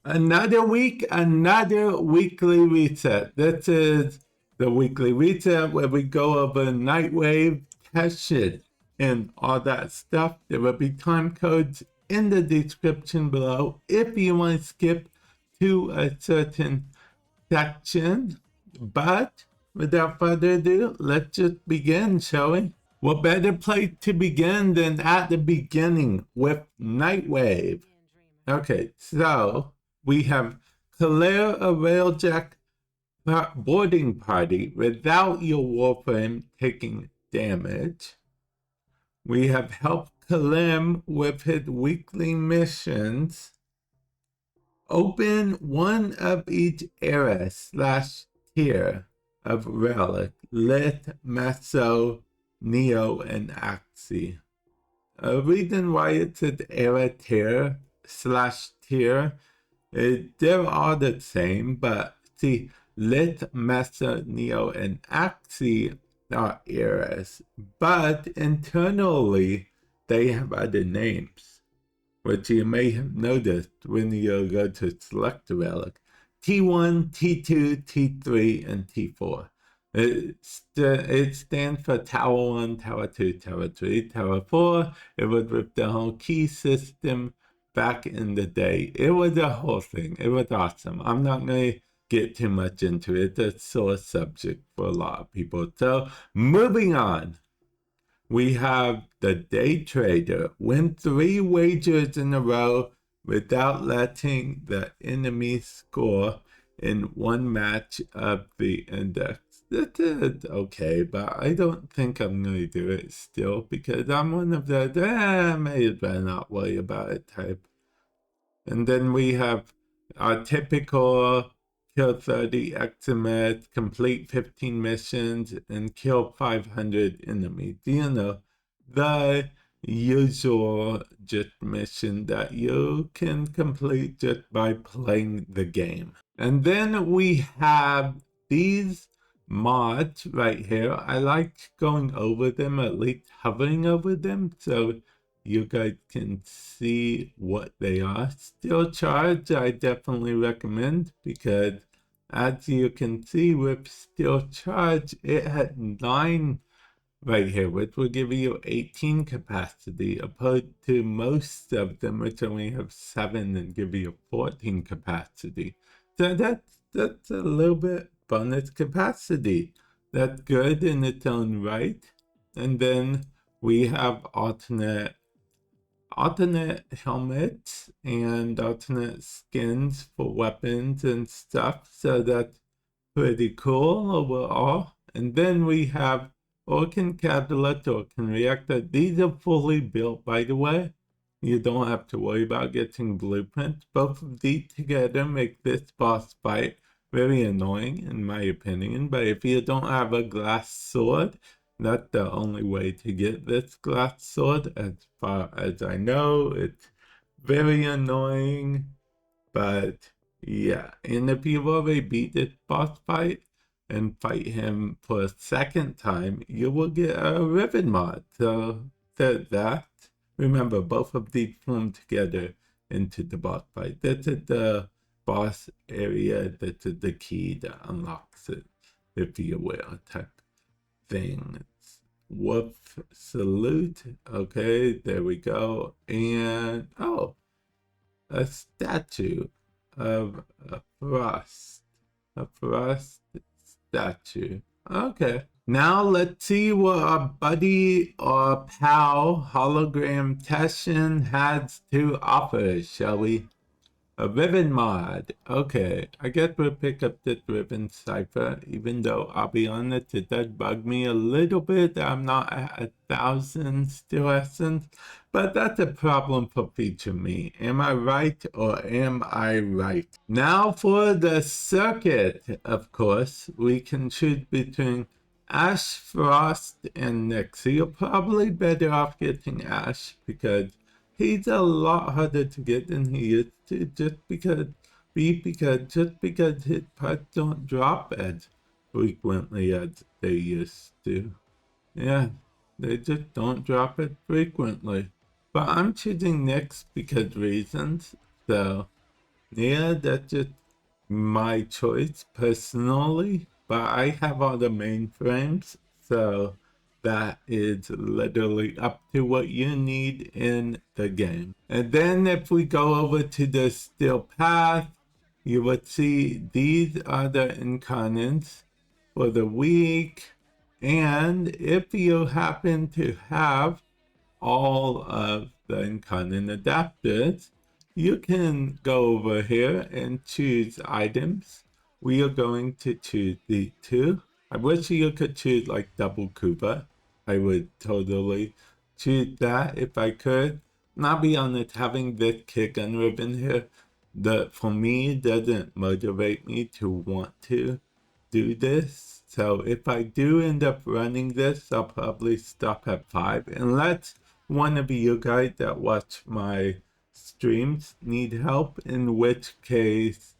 Another week, another weekly reset. This is the weekly reset where we go over Nightwave, Teshin, and all that stuff. There will be time codes in the description below if you want to skip to a certain section. But without further ado, let's just begin, shall we? What better place to begin than at the beginning with Nightwave? Okay, so we have clear a railjack boarding party without your Warframe taking damage. We have helped Kalim with his weekly missions. Open one of each era / tier of relic, Lit, Meso, Neo, and Axie. A reason why it's an era tier / tier, they're all the same, but see, Lit, Mesa, Neo, and Axie are eras, but internally they have other names, which you may have noticed when you go to select a relic. T1, T2, T3, and T4. It stands for Tower 1, Tower 2, Tower 3, Tower 4. It was with the whole key system back in the day. It was a whole thing. It was awesome. I'm not going to get too much into it. It's a sore subject for a lot of people. So, moving on. We have the day trader win 3 wagers in a row without letting the enemy score in one match of the index. This is okay, but I don't think I'm going to do it still because I'm one of the may as well not worry about it type. And then we have our typical kill 30 XMS, complete 15 missions, and kill 500 enemies. You know, the usual just mission that you can complete just by playing the game. And then we have these mods right here. I like going over them, at least hovering over them, so you guys can see what they are. Still charge, I definitely recommend, because as you can see with still charge, it had 9 right here, which will give you 18 capacity, opposed to most of them, which only have 7 and give you 14 capacity. So that's a little bit bonus capacity. That's good in its own right. And then we have alternate helmets and alternate skins for weapons and stuff. So that's pretty cool overall. And then we have Orkan Catalyst, Orkan Reactor. These are fully built, by the way. You don't have to worry about getting blueprints. Both of these together make this boss fight very annoying, in my opinion. But if you don't have a glass sword, that's the only way to get this glass sword. As far as I know, it's very annoying. But yeah, and if you've already beat this boss fight and fight him for a second time, you will get a ribbon mod. So there's that. Remember, both of these form together into the boss fight. This is the boss area. This is the key that unlocks it, if you will, type thing. Wolf salute. Okay, there we go. And oh, a statue of a frost statue. Okay. Now let's see what our buddy or pal hologram Teshin has to offer, shall we? A ribbon mod. Okay, I guess we'll pick up this ribbon cipher, even though I'll be honest, it does bug me a little bit. I'm not at 1,000 still essence, but that's a problem for future me. Am I right or am I right? Now for the circuit, of course, we can choose between Ash, Frost, and Nyx. You're probably better off getting Ash because he's a lot harder to get than he used to, just because his parts don't drop as frequently as they used to. Yeah, they just don't drop it frequently. But I'm choosing Nyx because reasons, so Yeah, that's just my choice personally, but I have all the mainframes, so that is literally up to what you need in the game. And then if we go over to the steel path, you would see these are the incarnates for the week. And if you happen to have all of the incarnate adapters, you can go over here and choose items. We are going to choose the two. I wish you could choose like double Koopa. I would totally choose that if I could. And I'll be honest, having this kick gun ribbon here, for me doesn't motivate me to want to do this. So if I do end up running this, I'll probably stop at 5 unless one of you guys that watch my streams need help, in which case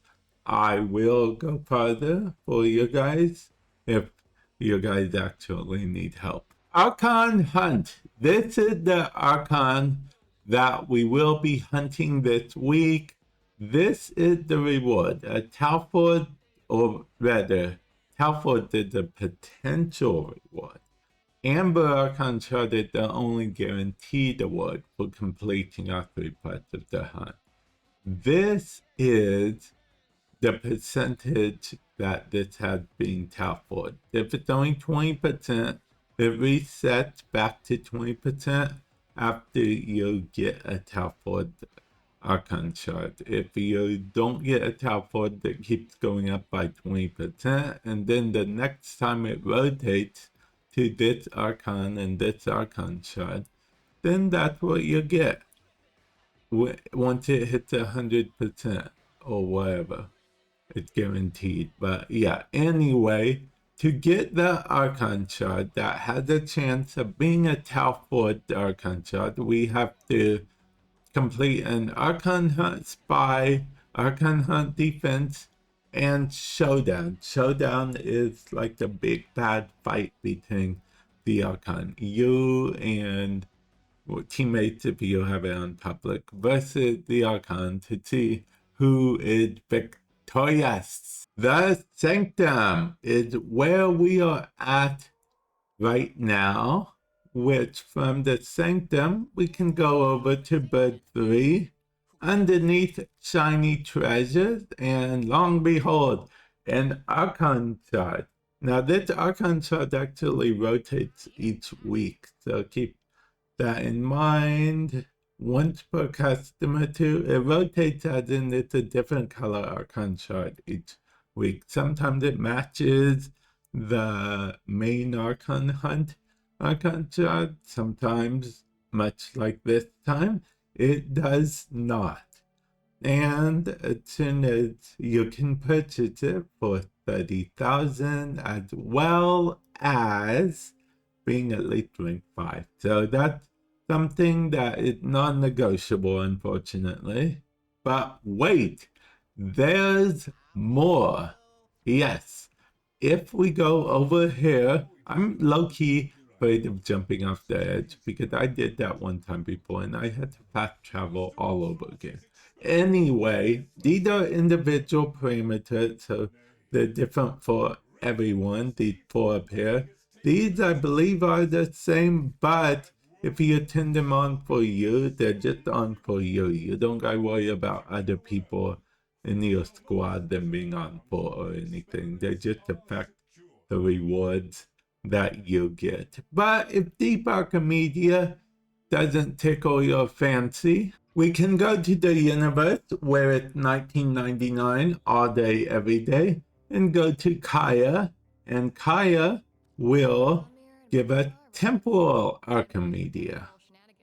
I will go further for you guys if you guys actually need help. Archon Hunt. This is the Archon that we will be hunting this week. This is the reward. A Talford, or rather, Talford is the potential reward. Amber Archon Shard is the only guaranteed award for completing our 3 parts of the hunt. This is the percentage that this has been Talford. If it's only 20%, it resets back to 20% after you get a Talford Archon Shard. If you don't get a Talford, it keeps going up by 20%, and then the next time it rotates to this Archon and this Archon Shard, then that's what you get once it hits 100% or whatever. It's guaranteed. But yeah, anyway, to get the Archon Shard that has a chance of being a Talford Archon Shard, we have to complete an Archon Hunt Spy, Archon Hunt Defense, and Showdown. Showdown is like the big bad fight between the Archon. You and teammates, if you have it on public, versus the Archon to see who is victorious. The Sanctum is where we are at right now, which from the Sanctum, we can go over to Bird 3, underneath Shiny Treasures, and long behold, an Archon Shard. Now this Archon Shard actually rotates each week, so keep that in mind. Once per customer too, it rotates as in it's a different color Archon Shard each week. Sometimes it matches the main Archon Hunt Archon Shard. Sometimes, much like this time, it does not. And as soon as you can purchase it for 30,000, as well as being at least rank 5. So that's something that is non-negotiable, unfortunately. But wait, there's more. Yes, if we go over here, I'm low-key afraid of jumping off the edge because I did that one time before and I had to fast travel all over again. Anyway, these are individual parameters, so they're different for everyone, these 4 up here. These, I believe, are the same, but if you turn them on for you, they're just on for you. You don't gotta worry about other people in your squad them being on for or anything. They just affect the rewards that you get. But if Deep Archimedea doesn't tickle your fancy, we can go to the universe where it's 1999 all day, every day, and go to Kaya, and Kaya will give us Temporal Archimedea,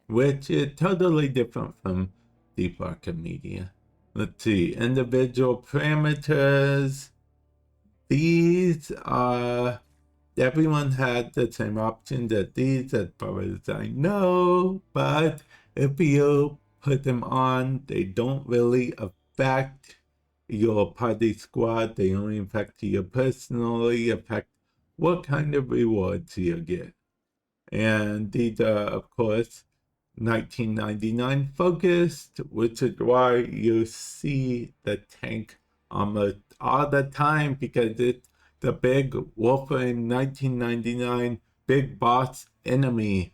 which is totally different from Deep Archimedea. Let's see, individual parameters. These are, everyone had the same options as these as far as I know, but if you put them on, they don't really affect your party squad. They only affect you personally, affect what kind of rewards you get. And these are, of course, 1999 focused, which is why you see the tank almost all the time, because it's the big Warframe 1999 big boss enemy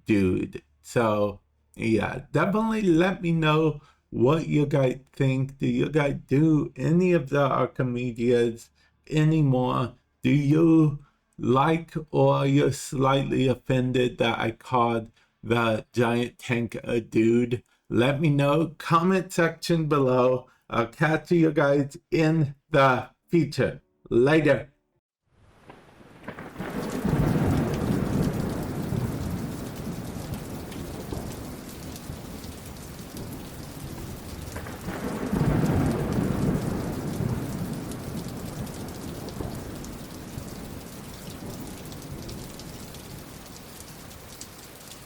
dude. So yeah, definitely let me know what you guys think. Do you guys do any of the Archimedias anymore? Do you like, or are you slightly offended that I called the giant tank a dude? Let me know. Comment section below. I'll catch you guys in the future. Later.